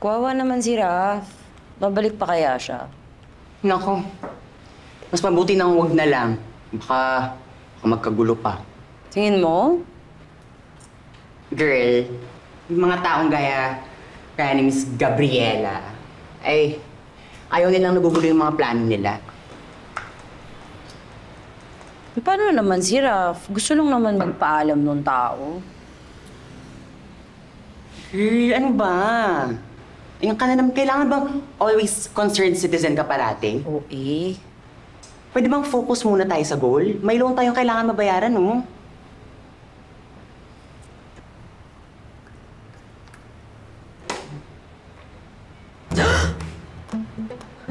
Kawawa naman si Raf. Babalik pa kaya siya? Nako, mas mabuti nang wag na lang. Baka magkagulo pa. Tingin mo? Girl, yung mga taong kaya ni Miss Gabriela, ay ayaw nilang nagugulo yung mga plano nila. Paano naman si Raf? Gusto lang naman magpaalam nung tao. Girl, ano ba? Yung ka na naman, kailangan bang always concerned citizen ka parati? Oo eh. Pwede bang focus muna tayo sa goal? May loan tayong kailangan mabayaran, no?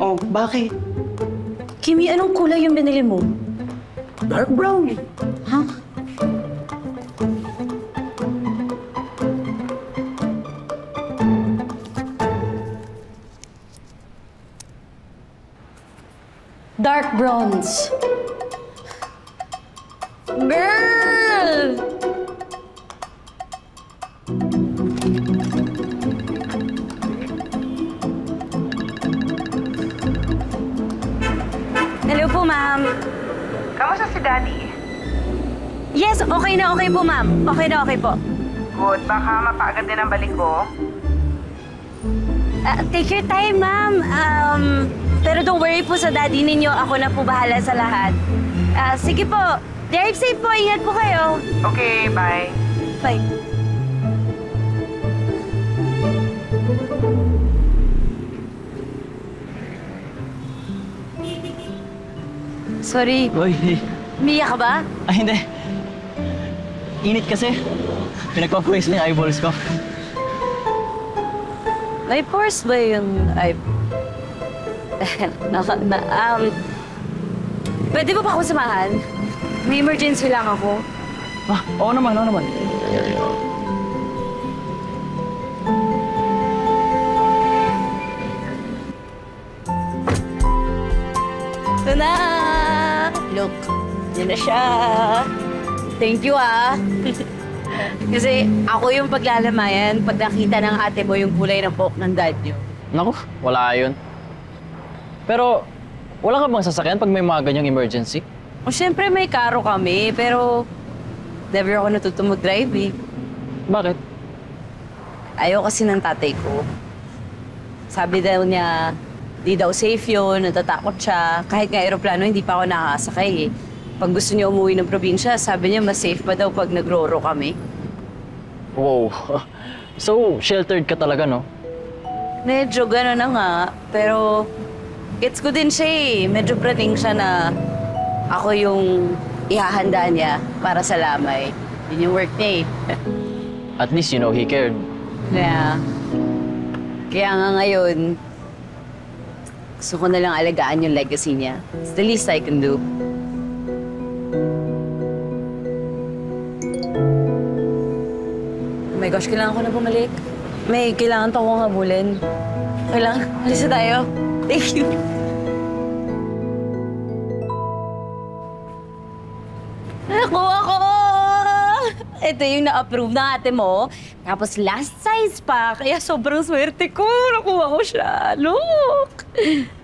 Oh, bakit? Kimi, anong kulay yung binili mo? Dark brown. Ha? Dark bronze. Girl! Hello po, ma'am. Kamusta si Daddy? Yes, okay na okay po, ma'am. Okay na okay po. Good. Baka mapaagad din ang balik ko. Take your time, ma'am. Pero don't worry po sa daddy ninyo. Ako na po bahala sa lahat. Sige po. Drive safe po. Ingat po kayo. Okay, bye. Bye. Sorry. Uy, Umiyak ka ba? hindi. Init kasi. Pinagpapuwis na yung eyeballs ko. May pores ba yung... Ay... Pwede ba ako samahan? May emergency lang ako. Oo naman, oo naman. Ito na! Look, yun na siya. Thank you, Kasi ako yung paglalamayan pag nakita ng ate mo yung kulay ng buhok ng dad niyo. Naku, wala yun. Pero, wala ka bang sasakyan pag may mga ganyang emergency? O syempre may karo kami, pero never ako natuto mag-drive eh. Bakit? Ayaw kasi ng tatay ko. Sabi daw niya, di daw safe yun, natatakot siya. Kahit nga aeroplano, hindi pa ako nakakasakay eh. Pag gusto niya umuwi ng probinsya, sabi niya mas safe pa daw pag nag-roro kami. Wow. So, sheltered ka talaga, no? Medyo gano'n na nga, pero gets ko din siya eh. Medyo praning siya na ako yung ihahanda niya para sa lamay. Yun yung work niya eh. At least, you know, he cared. Kaya nga ngayon, gusto ko na lang alagaan yung legacy niya. It's the least I can do. Oh my gosh, kailangan ko na bumalik. May kailangan pa akong habulin. Kailangan, alis na tayo. Thank you. Nakuha ko! Ito yung na-approve ng ate mo. Tapos last size pa. Kaya sobrang swerte ko. Nakuha ko siya. Look!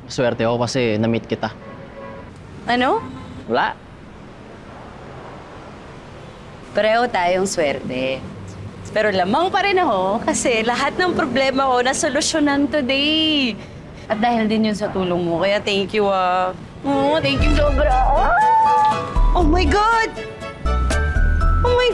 Swerte ako kasi na-meet kita. Ano? Wala. Pareho tayong swerte. Pero lamang pa rin ako kasi lahat ng problema ko nasolusyonan today. At dahil din yun sa tulong mo, kaya thank you Oh, thank you sobra. Oh my God! Oh my